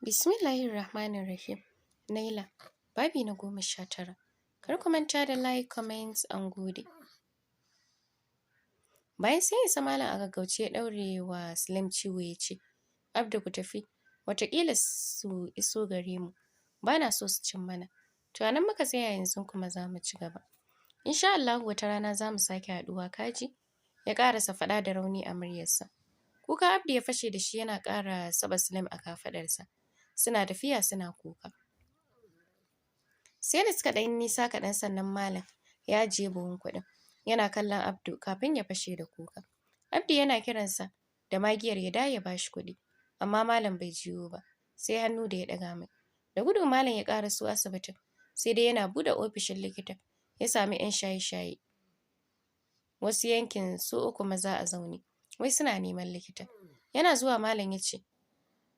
Bismillahirrahmanirrahim. Naila, babi na 19. Kar ku manta da like, comments, and gode. Bayan sai isa malam a gaggauce ya ɗaure wa Slim ciwo ya ce, Abdu ku tafi, wataƙila su iso gare mu. Ba na so su cin mana. To anan muka tsaya yanzu kuma za mu ci gaba. Insha Allahu wata rana za mu sake haɗuwa kaji? Ya ƙarasa faɗa da rauni a muryarsa. Kuka Abdu ya fashe da shi yana ƙara saba Slim a kafaɗarsa. Suna tafiya suna kuka. Sai da suka ɗan nisa kaɗan sannan malam ya ajiye buhun kuɗin. Yana kallon Abdu kafin ya fashe da kuka. Abdu yana kiransa da magiyar ya dawo ya bashi kuɗi. Amma malam bai jiyo ba. Sai hannu da ya ɗaga mai. Da gudu malam ya ƙaraso asibitin. Sai dai yana buɗe ofishin likita. Ya sami 'yan shaye-shaye. Wasu yankin su 3 maza a zaune. Wai suna neman likita. Yana zuwa malam ya ce,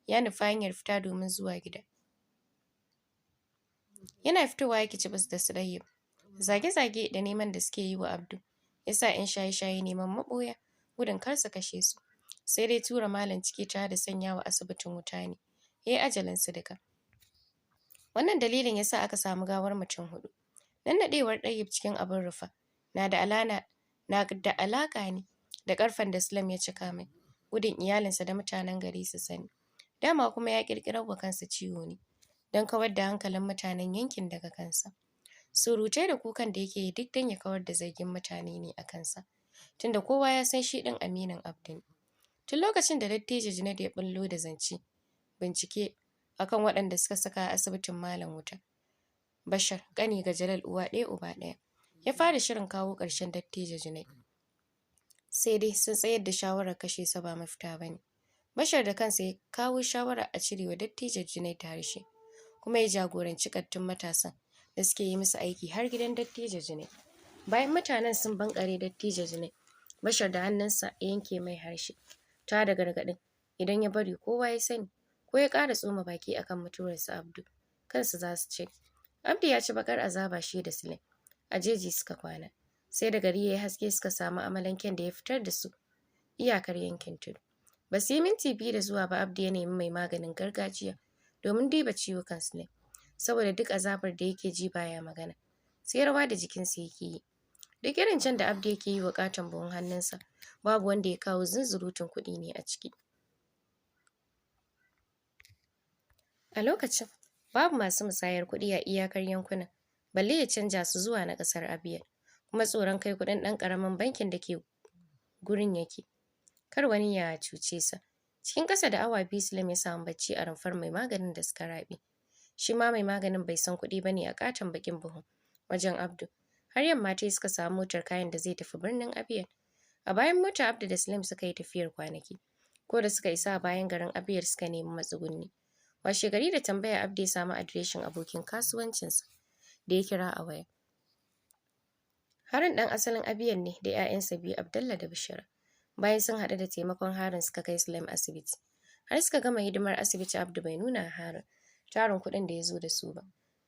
ya nufa hanyar fita domin zuwa gida. Yana fitowa ya kicibis da su Dayyib. Zage-zage da neman da suke yi wa Abdu ya sa 'yan shaye-shaye neman maɓoya gudun kar su kashe su. Sai dai tura malam ciki tare da sanya wa asibitin wuta ne. Ya yi ajalin su duka. Wannan dalilin ya sa aka samu gawar mutum 4. Nannaɗewar Dayyib cikin abin rufa na da alaƙa ne da ƙarfen da Slim ya cika mai. Gudun iyalinsa da mutanen gari su sani. Dama kuma ya ƙirƙirar wa kansa ciwo ne. Don kawar da hankalin mutanen yankin daga kansa. Surutai da kukan da yake yi duk don ya kawar da zargin mutane ne a kansa. Tunda kowa ya san shi ɗin aminin Abdu ne. Tun lokacin da Dattijo Junaid ya ɓullo da zance bincike akan waɗanda suka saka a asibitin malam wuta. Bashar, ƙani ga Jalal uwa ɗaya uba ɗaya. Ya fara shirin kawo ƙarshen Dattijo Junaid. Sai dai sun tsayar da shawarar kashe sa ba mafita ba ne. Bashar da kansa ya kawo shawarar a cire wa Dattijo Junaid harshe. Kuma ya jagoranci ƙattun matasan da suke yi musu aiki har gidan Dattijo Junaid. Bayan mutanen sun bankare Dattijo Junaid, Bashar da hannunsa ya yanke mai harshe. Ta da gargaɗin idan ya bari kowa ya sani ko ya ƙara tsoma baki akan mutuwarsa Abdu, kansu za su ce. Abdu ya ci bakar azaba shi da Sule. A jeji suka kwana. Sai da gari ya yi haske suka samu amalanken da ya fitar da su iyakar yankin tudu. Ba su yi minti 2 da zuwa ba Abdu ya nemi mai maganin gargajiya domin duba ciwukan Sule. Saboda duk azabar da yake ji baya magana. Sai rawa da jikinsa yake yi. Duk irin can da Abdu yake yi wa katon buhun hannunsa, babu wanda ya kawo zunzurutun kuɗi ne a ciki. A lokacin, babu masu musayar kuɗi a iyakar yankunan, balle ya canja su zuwa na ƙasar Abia. Kuma tsoron kai kuɗin ɗan ƙaramin bankin da ke gurin yake. Kar wani ya cuce sa. Cikin ƙasa da awa 2 Slim ya samu bacci a rumfar mai maganin da suka raɓe. Shi ma mai maganin bai san kuɗi ba ne a ƙaton bakin buhun wajen Abdu. Har yamma ta suka samu motar kayan da zai tafi birnin Abia. A bayan mota Abdu da Slim suka yi tafiyar kwanaki. Ko da suka isa a bayan garin Abia suka nemi matsugunni. Washe gari da tambaya Abdu ya samu adireshin abokin kasuwancinsa da ya kira a waya. Harin ɗan asalin Abia ne da 'ya'yansa biyu Abdallah da Bishira. Bayan sun haɗu da taimakon Harin suka kai Slim asibiti. Har suka gama hidimar asibiti Abdu bai nuna Harin tarin kuɗin da ya zo da su ba.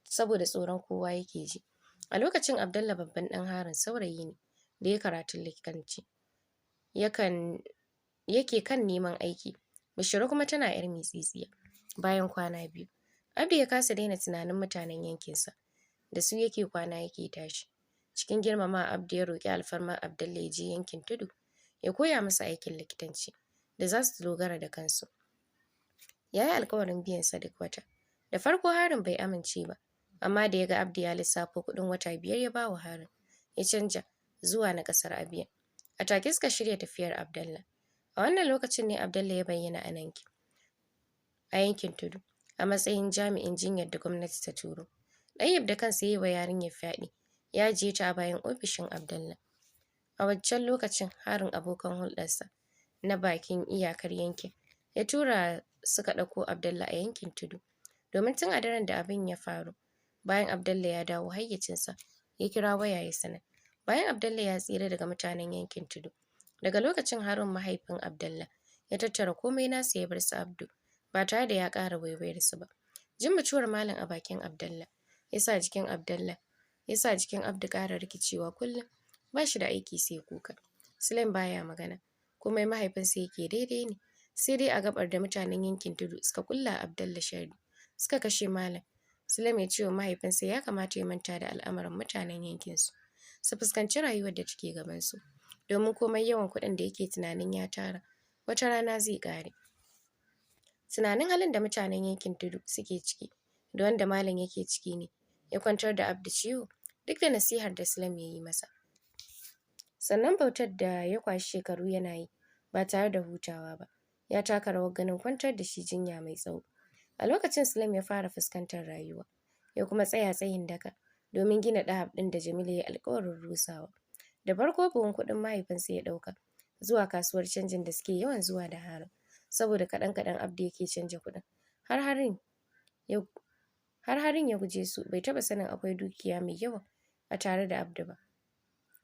Saboda tsoron kowa yake ji. A lokacin Abdallah babban ɗan Harin saurayi ne da ya karatun likitanci. Yake kan neman aiki. Bishira kuma tana 'yar mitsitsiya. Bayan kwana 2, Abdu ya kasa daina tunanin mutanen yankinsa. Da su yake kwana yake tashi. Cikin girmama Abdu ya roƙi alfarma Abdallah ya je yankin tudu. Ya koya masa aikin likitanci da za su dogara da kansu. Ya yi alkawarin biyansa duk wata. Da farko Harin bai amince ba. Amma da ya ga Abdu ya lissafo kuɗin wata 5 ya ba wa Harin. Ya canja zuwa na ƙasar Abia. A take suka shirya tafiyar Abdallah. A wannan lokacin ne Abdallah ya bayyana a yankin tudu. A matsayin jami'in jinyar da gwamnati ta turo. Ɗayyib da kansa ya yi wa yarinyar fyaɗe. Ya ajiye ta a bayan ofishin Abdallah. A wancan lokacin Harin abokan hulɗarsa na bakin iyakar yankin ya tura suka ɗauko Abdallah a yankin tudu. Domin tun a daren da abin ya faru, bayan Abdallah ya dawo hayyacinsa, ya kira waya ya sanar. Bayan Abdallah ya tsira daga mutanen yankin tudu. Daga lokacin Harun mahaifin Abdallah ya tattara komai nasa ya bar su Abdu ba tare da ya ƙara waiwayar su ba. Jin mutuwar malam a bakin Abdallah ya sa jikin Abdu ƙara rikicewa kullum. Ba shi da aiki sai kuka. Sulaim baya magana. Komai mahaifinsa yake daidai ne. sai dai a gabar da mutanen yankin tudu suka kulla Abdallah sharri suka kashe malam. Sulem ya ce wa mahaifinsa ya kamata ya manta da al'amuran mutanen yankinsu su fuskanci rayuwar da take gabansu, domin komai yawan kuɗin da yake tunanin ya tara wata rana zai ƙare. Tunanin halin da mutanen yankin tudu suke ciki da wanda malam yake ciki ne ya kwantar da Abdu ciwo, duk da nasihar da Sulem ya yi masa. Sannan bautar da ya kwashi shekaru yana yi ba tare da hutawa ba ya taka rawar ganin kwantar da shi jinya mai tsawo. A lokacin Sulem ya fara fuskantar rayuwa, ya kuma tsaya tsayin daka domin gina ɗahab ɗin da Jamilu ya yi alƙawarin rusawa. Da farko buhun kuɗin mahaifinsa ya ɗauka zuwa kasuwar canjin da suke yawan zuwa da Haram, saboda kaɗan-kaɗan Abdu yake canja kuɗin. Har harin ya guje su, bai taɓa sanin akwai dukiya mai yawa a tare da Abdu ba.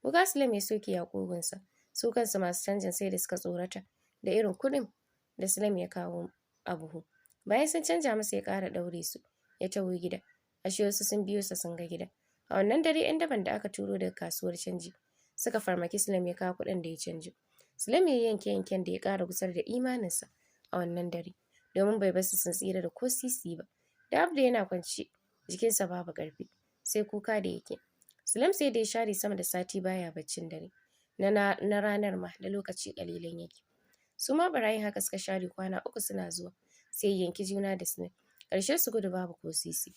Wuƙa Sulem ya soke a ƙugunsa, su kansu masu canjin sai da suka tsorata da irin kuɗin da Sulem ya kawo a buhu. Bayan sun canja masa ya ƙara ɗaure su, ya taho gida. Ashe wasu sun biyo sa sun ga gida. A wannan dare 'yan daban da aka turo daga kasuwar canji suka farmaki Sulem ya kawo kuɗin da ya canjo. Sulem ya yanke-yanken da ya ƙara gusar da imaninsa a wannan dare, domin bai basu sun tsira da ko sisi ba. Da Abdu yana kwance jikinsa babu ƙarfi sai kuka da yake. Sulem sai da ya share sama da sati baya baccin dare. Na ranar ma da lokaci ƙalilan yake. Su ma barayin haka suka share kwana 3 suna zuwa sai yanki juna da Sulem. Ƙarshe su gudu babu ko sisi.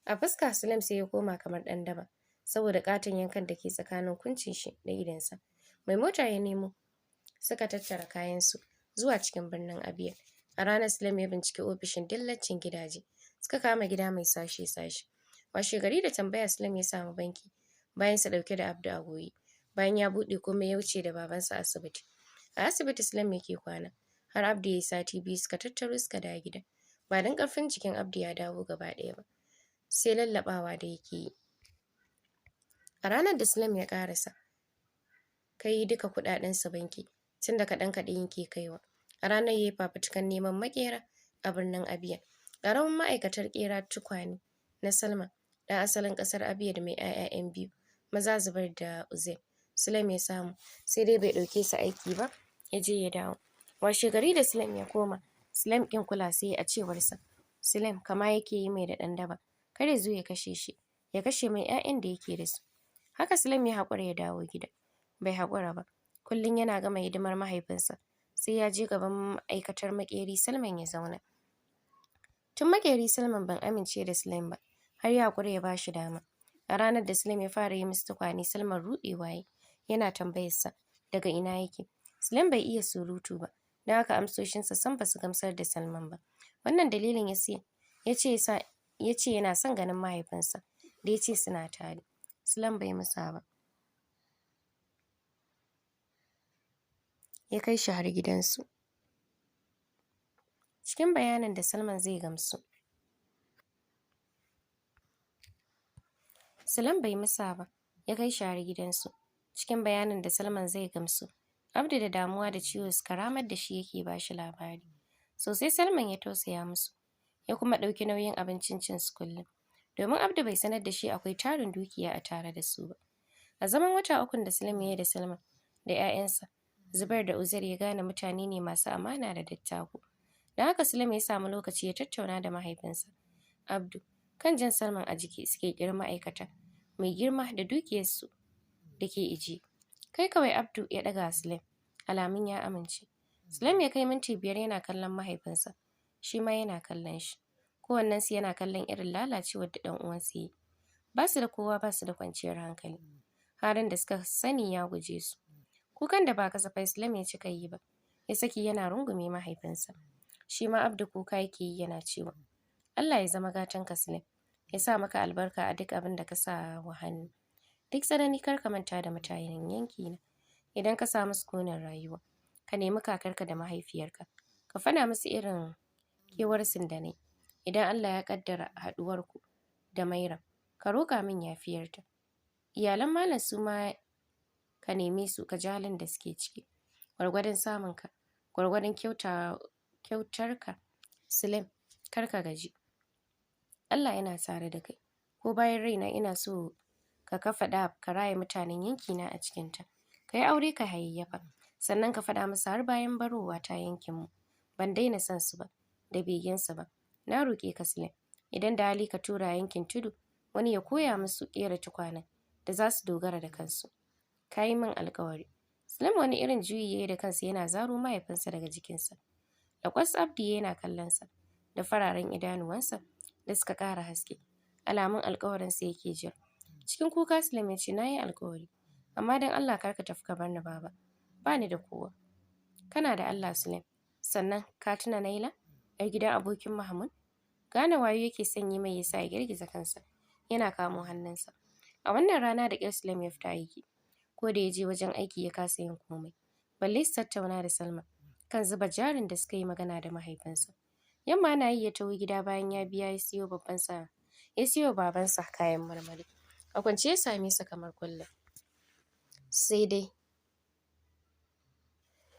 A fuska Sulem sai ya koma kamar ɗan daba saboda ƙaton yankan da ke tsakanin kuncin shi da idonsa. Mai mota ya nemo suka tattara kayansu zuwa cikin birnin Abia. A ranar Sulem ya binciki ofishin dillacin gidaje, suka kama gida mai sashe-sashe. Washe gari da tambaya Sulem ya samu banki bayan sa ɗauke da Abdu a goye. Bayan ya buɗe komai ya wuce da babansa asibiti. A asibiti Sulem yake kwana har Abdu ya yi sati 2 suka tattaro suka dawo gida. Ba don ƙarfin jikin Abdu ya dawo gaba ɗaya ba, sai lallaɓawa da yake yi. A ranar da Sulem ya ƙarasa kai duka kuɗaɗensa banki, tun da kaɗan-kaɗan yake kaiwa. A ranar ya yi fafutukan neman maƙera a birnin Abia. Ƙaramin ma'aikatar ƙera tukwane na Salma, ɗan asalin ƙasar Abia da mai 'ya'ya biyu, maza Zubair da Uzair. Sulem ya samu, sai dai bai ɗauke su aiki ba, ya je ya dawo. Washe gari da Sulem ya koma, Sulem ƙin kula sai a cewarsa. Sulem kama yake yi mai da ɗan daba, kar ya zo ya kashe shi, ya kashe mai 'ya'yan da yake da su. Haka Sulem ya haƙura ya dawo gida. Bai haƙura ba, kullum yana gama hidimar mahaifinsa, sai ya je gaban ma'aikatar maƙeri Salman ya zauna. Tun maƙeri Salman ban amince da Sulem ba, har ya haƙura ya ba shi dama. A ranar da Sulem ya fara yi musu tukwane, Salman ruɗewa yayi, yana tambayarsa daga ina yake. Sulem bai iya surutu ba, don haka amsoshinsa sam ba su gamsar da Salman ba. Wannan dalilin ya ce yana son ganin mahaifinsa da ya ce suna tare. Sulem bai musa ba, ya kai shi har gidansu. Cikin bayanin da Salman zai gamsu. Sulem bai musa ba, ya kai shi har gidansu. Cikin bayanin da Salman zai gamsu. Abdu da damuwa da ciwo suka ramar da shi yake ba shi labari. Sosai Salman ya tausaya musu, ya kuma ɗauki nauyin abincin cin su kullum. Domin Abdu bai sanar da shi akwai tarin dukiya a tare da su ba. A zaman wata 3 da Sulem ya yi da Salman da 'ya'yansa, Zubair da Uzair ya gane mutane ne masu amana da dattako. Don haka Sulem ya samu lokaci ya tattauna da mahaifinsa, Abdu, kan jan Salman a jiki suke ƙira ma'aikata mai girma da dukiyarsu da ke ijiye. Kai kawai Abdu ya ɗaga Sulem, alamun ya amince. Sulem ya kai minti 5 yana kallon mahaifinsa, shi ma yana kallon shi. Kowannensu yana kallon irin lalacewar da ɗan uwansa ya yi. Ba su da kowa, ba su da kwanciyar hankali. Halin da suka sani ya guje su. Kukan da ba kasafai Sulem ya cika yi ba, ya saki yana rungume mahaifinsa. Shi ma Abdu kuka yake yi yana cewa, Allah ya zama gatanka Sulem, ya sa maka albarka a duk abin da ka sa wa hannu. Duk tsanani kar ka manta da mutanen yankina. Idan ka samu sukunin rayuwa, ka nemi kakarka da mahaifiyarka, ka faɗa musu irin kewar sindanai. Idan Allah ya ƙaddara haɗuwarku da Maira, ka roƙa min yafiyarta. Iyalan Malam su ma ka neme su, ka ji halin da suke ciki. Gwargwadon samunka, gwargwadon kyautarka, Sulem, kar ka gaji. Allah yana tare da kai. Ko bayan raina ina so ka kafa ɗa ka raya mutanen yankina a cikinta. Ka yi aure ka hayayyafa. sannan ka faɗa masa har bayan barowa ta yankinmu ban daina son su ba da begensu ba. Na roƙe ka Sulaim, idan da hali ka tura yankin tudu wani ya koya musu ƙera tukwanen da za su dogara da kansu. Ka yi min alƙawari. Sulaim wani irin juyi ya yi da kansa yana zaro mahaifinsa daga jikinsa. Laƙwas Abdi yana kallonsa da fararen idanuwansa da suka ƙara haske. Alamun alƙawarinsa yake jira. Cikin kuka Sulaim ya ce, na yi alƙawari, amma don Allah kar ka tafi ka bar ni baba. Ba ni da kowa. Kana da Allah Sulaim. Sannan ka tuna Naila, 'yar gidan abokin Mahmud? Gane wayo yake son yi mai yasa ya girgiza kansa. Yana kamo hannunsa. A wannan rana da ƙyar Sulaim ya fita aiki. Ko da ya je wajen aiki ya kasa yin komai. Balle su tattauna da Salma kan zuba jarin da suka yi magana da mahaifinsa. Yamma na yi ya taho gida bayan ya biya ya siyo babansa kayan marmari. A kwance ya same sa kamar kullum. Sai dai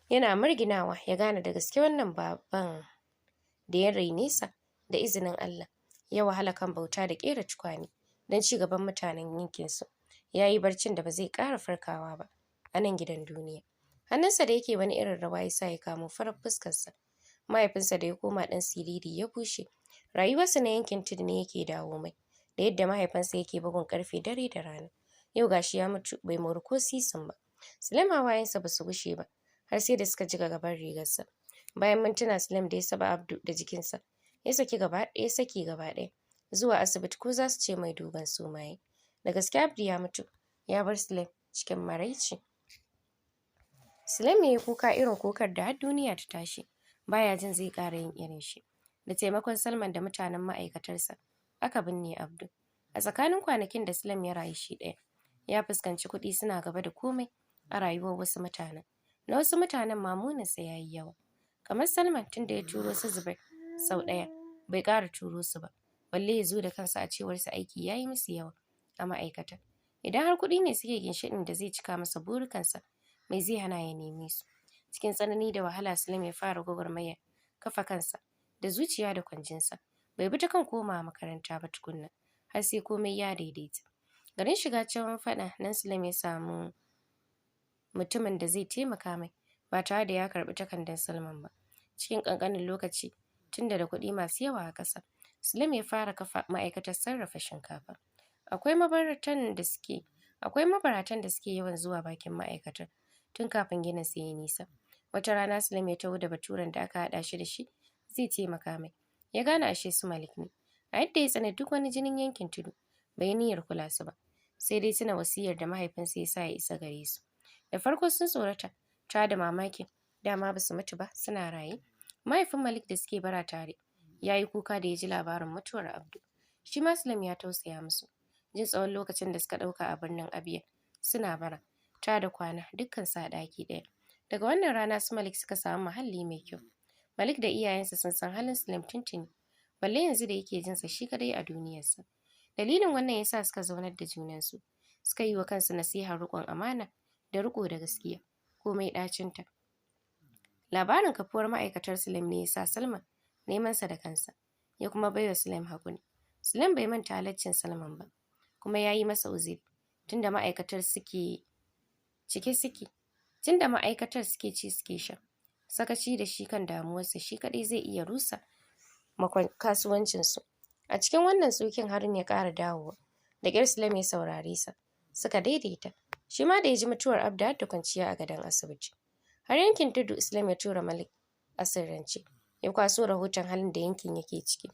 yana murginawa ya gane da gaske wannan baban da ya raine sa da izinin Allah ya wahala kan bauta da ƙera tukwane don ci gaban mutanen yankinsu. Ya yi barcin da ba zai ƙara farkawa ba a nan gidan duniya. Hannunsa da yake wani irin rawa ya sa ya kamo farar fuskarsa. Mahaifinsa da ya koma ɗan siriri ya bushe. Rayuwarsa na yankin tudu ne yake dawo mai, da yadda mahaifinsa yake bugun ƙarfe dare da rana. Yau gashi ya mutu bai mori ko sisin ba. Sulaim hawayensa ba su gushe ba har sai da suka jiƙa gaban rigarsa. Bayan mintuna Sulaim da ya saba Abdu da jikinsa ya saki gaba ɗaya zuwa asibiti ko za su ce mai duban sumaye. Da gaske Abdu ya mutu ya bar Sulaim cikin maraici. Sulaim ya yi kuka irin kukar da har duniya ta tashi baya jin zai ƙara yin irin shi. Da taimakon Salman da mutanen ma'aikatarsa aka binne Abdu. A tsakanin kwanakin da Sulaim ya rayu shi ɗaya, ya fuskanci kuɗi suna gaba da komai a rayuwar wasu mutanen. Na wasu mutanen mamunansa ya yi yawa. Kamar Salman tun da ya turo su Zubair sau ɗaya bai ƙara turo su ba. Balle ya zo da kansa a cewarsa aiki ya yi musu yawa a ma'aikata. Idan har kuɗi ne suke ginshiƙin da zai cika masa burikansa, mai zai hana ya neme su? Cikin tsanani da wahala Sulaim ya fara gwagwarmayar kafa kansa da zuciya da kwanjinsa. Bai bi ta kan komawa makaranta ba tukunna har sai komai ya daidaita. Garin shiga can faɗa nan Sulaim ya samu mutumin da zai taimaka mai ba tare da ya karɓi takardar Salman ba. Cikin ƙanƙanin lokaci tunda da kuɗi masu yawa a ƙasa, Sulaim ya fara kafa ma'aikatar sarrafa shinkafa. Akwai mabaratan da suke yawan zuwa bakin ma'aikatar tun kafin ginin su yi nisa. Wata rana Sulaim ya taho da baturen da aka haɗa shi da shi zai taimaka mai. Ya gane ashe su Malik ne. A yadda ya tsane duk wani jinin yankin tudu bai yi niyyar kula su ba. Sai dai tuna wasiyar da mahaifinsa ya sa ya isa gare su. Da farko sun tsorata, tare da mamakin dama ba su mutu ba suna raye. Mahaifin Malik da suke bara tare ya yi kuka da ya ji labarin mutuwar Abdu. Shi ma Sulaim ya tausaya musu. Jin tsawon lokacin da suka ɗauka a birnin Abia suna bara, tare da kwana dukkansu a ɗaki ɗaya. Daga wannan rana su Malik suka samu muhalli mai kyau. Malik da iyayensa sun san halin Sulaim tuntuni, balle yanzu da yake jinsa shi kadai a duniyarsa. Dalilin wannan yasa suka zaunar da junansu, suka yi wa kansu nasihar riƙon amana da riƙo da gaskiya komai ɗacinta. Labarin kafuwar ma'aikatar Sulaim ne yasa Salman neman sa da kansa, ya kuma baiwa Sulaim haƙuri. Sulaim bai manta halaccin Salman ba, kuma ya yi masa uzuri tunda ma'aikatar suke ci suke sha. Sakaci da shi kan damuwarsa shi kaɗai zai iya rusa kasuwancinsu. A cikin wannan tsukin Harun ya ƙara dawowa. Da ƙyar Sulaim ya saurare sa. Suka daidaita. Shi ma da ya ji mutuwar Abda har da kwanciya a gadon asibiti. Har yankin tudu Sulaim ya tura Malik a sirrance. Ya kwaso rahoton halin da yankin yake ciki.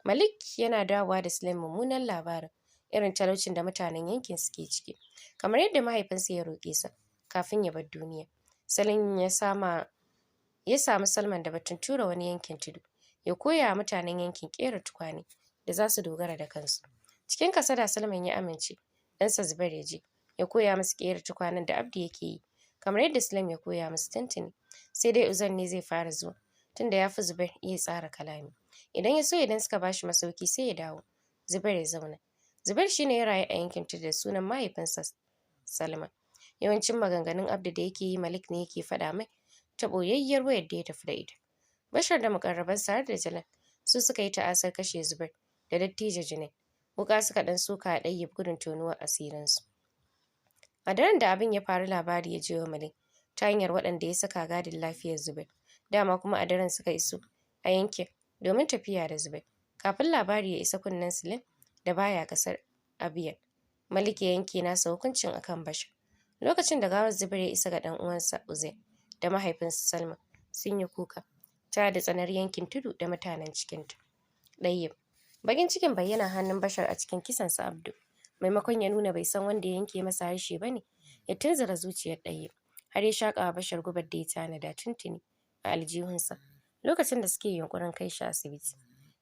Malik yana dawowa da Sulaim mummunan labarin irin talaucin da mutanen yankin suke ciki. Kamar yadda mahaifinsa ya roƙe sa kafin ya bar duniya. Sulaim ya samu Salman da batun tura wani yankin tudu. Ya koya wa mutanen yankin ƙera tukwane da za su dogara da kansu. Cikin kasada Salman ya amince ɗansa Zubair ya je ya koya musu ƙera tukwanen da Abdu yake yi, kamar yadda Sulaim ya koya musu tuntuni. Sai dai Uzair ne zai fara zuwa tunda ya fi Zubair iya tsara kalami. Idan suka bashi masauki sai ya dawo Zubair ya zauna. Zubair shine ya rayu a yankin tudu da sunan mahaifinsa Salman. Yawancin maganganun Abdu da yake yi Malik ne yake faɗa mai ta ɓoyayyiyar wayar da ya tafi da ita. Bashar da muƙarrabansa har da Jalal su suka yi ta'asar kashe Zubair da dattijo Junaid. Wuƙa suka ɗan soka a Ɗayyib gudun tonuwar asirinsu. A daren da abin ya faru labari ya je wa Malik ta hanyar waɗanda ya saka gadin lafiyar Zubair. Dama kuma a daren suka iso a yankin domin tafiya da Zubair. Kafin labari ya isa kunnen Sulaim da baya ƙasar Abia, Malik ya yanke nasa hukuncin akan Bashir. Lokacin da gawar Zubair ya isa ga ɗan uwansa Uzair da mahaifinsa Salma, sun yi kuka tare da tsanar yankin tudu da mutanen cikinta. Ɗayyib, bakin cikin bayyana hannun Bashar a cikin kisan sa Abdu, maimakon ya nuna bai san wanda ya yanke masa harshe ba ne, ya tunzura zuciyar Ɗayyib har ya shaƙa wa Bashar gubar da ya tanada tuntuni a aljihunsa lokacin da suke yunƙurin kai shi asibiti.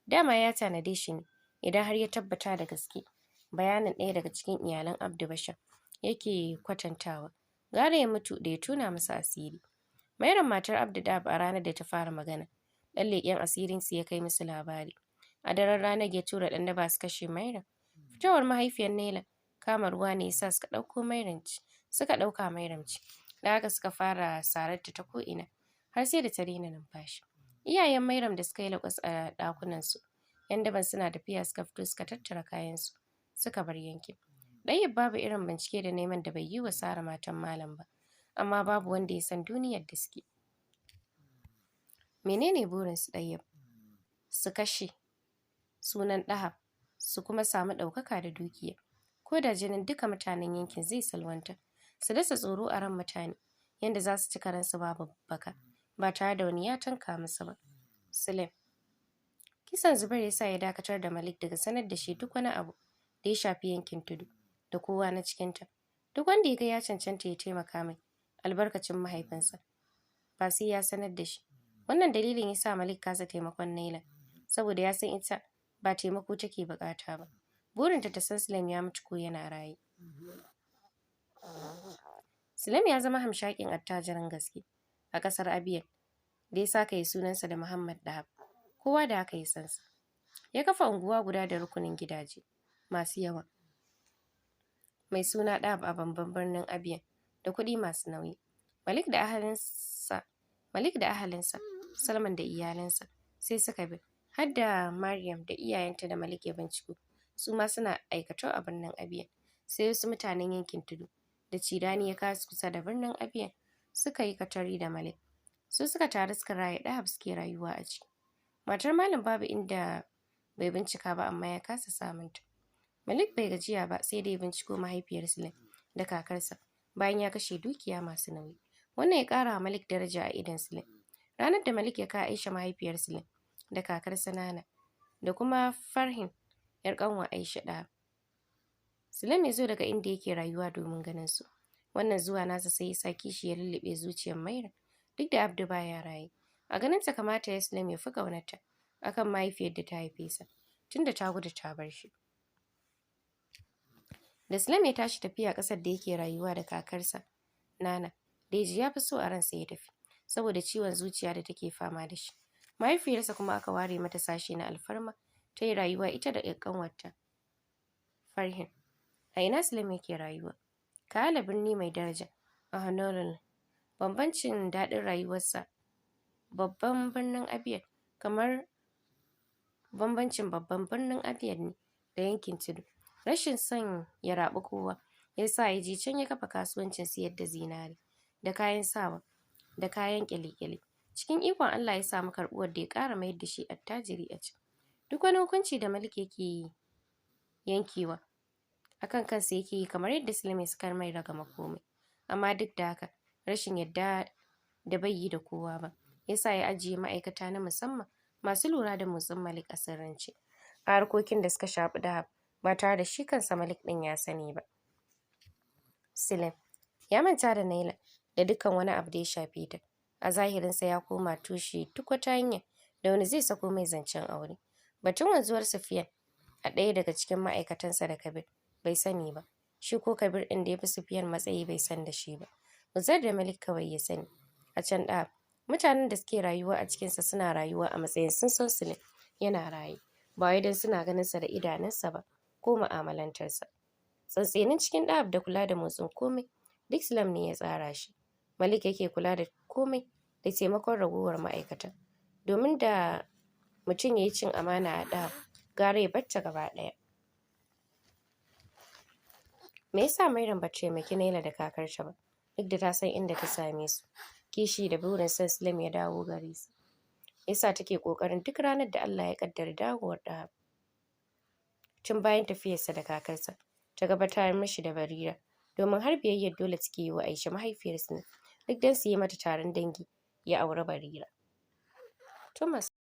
Dama ya tanade shi ne idan har ya tabbata da gaske bayanin ɗaya daga cikin iyalan Abdu Bashar yake kwatantawa, gara ya mutu da ya tona masa asiri. Mairam matar Abdu Dahab a ranar da ta fara magana, ɗan leƙen asirinsu ya kai musu labari. A daren ranar ya tura ɗan daba su kashe Mairam. Fitowar mahaifiyar Naila kama ruwa ne yasa suka ɗauka Mairam ce. Da haka suka fara sararta ta ko'ina har sai da ta daina numfashi. Iyayen Mairam da suka yi laƙwas a ɗakunansu, 'yan daban suna tafiya suka fito suka tattara kayansu suka bar yankin. Ɗayyib babu irin bincike da neman da bai yi wa Sara matan Malam ba, amma babu wanda ya san duniyar da suke. Menene burinsu Ɗayyib? Su kashe sunan Dahab su kuma samu ɗaukaka da dukiya. Ko da jinin duka mutanen yankin zai salwanta, su dasa tsoro a ran mutane yadda za su ci karensu babu babbaka ba tare da wani ya tanka musu ba. Sulaim. Kisan Zubair ya sa ya dakatar da Malik daga sanar da shi duk wani abu da ya shafi yankin tudu da kowa na cikinta. Duk wanda ya ga ya cancanta ya taimaka mai albarkacin mahaifinsa, ba sai ya sanar da shi. Wannan dalilin ya sa Malik kasa taimakon Naila, saboda ya san ita ba taimako take bukata ba. Burinta ta san Sulaim ya mutu ko yana raye. Sulaim ya zama hamshakin attajirin gaske a ƙasar Abia da ya sakaye sunansa da Muhammad Dahab. Kowa da haka ya san sa. Ya kafa unguwa guda da rukunin gidaje masu yawa mai suna Dahab a babban birnin Abia da kuɗi masu nauyi. Malik da ahalinsa, Salman da iyalansa sai suka bi, har da Maryam da iyayenta da Malik ya binciko, su ma suna aikatau a birnin Abia. Sai wasu mutanen yankin tudu da cirani ya kasu kusa da birnin Abia suka yi katari da Malik. Su suka taru suka raya Dahab suke rayuwa a ciki. Matar Malam babu inda bai bincika ba amma ya kasa samunta. Malik bai gajiya ba sai da ya binciko mahaifiyar Sulaim da kakarsa bayan ya kashe dukiya masu nauyi. Wannan ya ƙara wa Malik daraja a idon Sulaim. Ranar da Malik ya kawo Aisha mahaifiyar Sulaim da kakarsa Nana da kuma Farhin 'yar ƙanwar Aisha Dahab, Sulaim ya zo daga inda yake rayuwa domin ganin su. Wannan zuwa nasa sai ya sa kishi ya lullube zuciyar Mairam duk da Abdu baya raye. A ganinta kamata ya Sulaim ya fi ƙaunarta akan mahaifiyar da ta haife sa, tunda ta gudu ta bar shi. Da Sulaim ya tashi tafiya ƙasar da yake rayuwa da kakarsa Nana, Deji ya fi so a ransa ya tafi saboda ciwon zuciya da take fama da shi. Mahaifiyarsa kuma aka ware mata sashe na alfarma ta yi rayuwa ita da ƙanwarta Farhin. A ina Sulaim yake rayuwa? Kala birni mai daraja a Honolulu. Bambancin daɗin rayuwarsa babban birnin Abia kamar bambancin babban birnin Abia ne da yankin tudu. Rashin son ya raɓi kowa ya sa ya je can ya kafa kasuwancin siyar da zinare da kayan sawa da kayan ƙyale-ƙyale. Cikin ikon Allah ya samu karɓuwar da ya ƙara mayar da shi attajiri a can. Duk wani hukunci da Malik yake yankewa akan kansa yake yi kamar yadda Sulaim ya sakar mai ragama komai. Amma duk da haka rashin yadda da bai yi da kowa ba ya sa ya ajiye ma'aikata na musamman masu lura da motsin Malik a sirrance a harkokin da suka shafi Dahab ba tare da shi kansa Malik ɗin ya sani ba. Sulaim ya manta da Naila da dukkan wani abu da ya shafe ta. A zahirinsa ya koma tushe duk wata hanya da wani zai sako mai zancen aure. Batun wanzuwar Sufiyan a ɗaya daga cikin ma'aikatansa da Kabir bai sani ba. Shi ko Kabir ɗin da ya fi Sufiyan matsayi bai san da shi ba. Uzair da Malik kawai ya sani. A can Dahab, mutanen da suke rayuwa a cikinsa suna rayuwa a matsayin sun san Sulaim yana raye, ba wai don suna ganinsa da idanunsa ba ko mu'amalantarsa. Tsantsenin cikin Dahab da kula da motsin komai duk Sulaim ne ya tsara shi. Malik yake kula da komai da taimakon ragowar ma'aikata. Domin da mutum ya yi cin amana a Dahab, gara ya batta gaba ɗaya. Me yasa Mairam ba ta taimaki Naila da kakarta ba? duk da ta san inda ta same su. Kishi da burin son Sulaim ya dawo gare su. Yasa take ƙoƙarin duk ranar da Allah ya ƙaddara dawowar Dahab. Tun bayan tafiyarsa da kakarsa, ta gabatar mishi da Barira, domin har biyayyar dole take yi wa Aisha mahaifiyarsu ne, duk don su yi mata taron dangi ya auri Barira. Thomas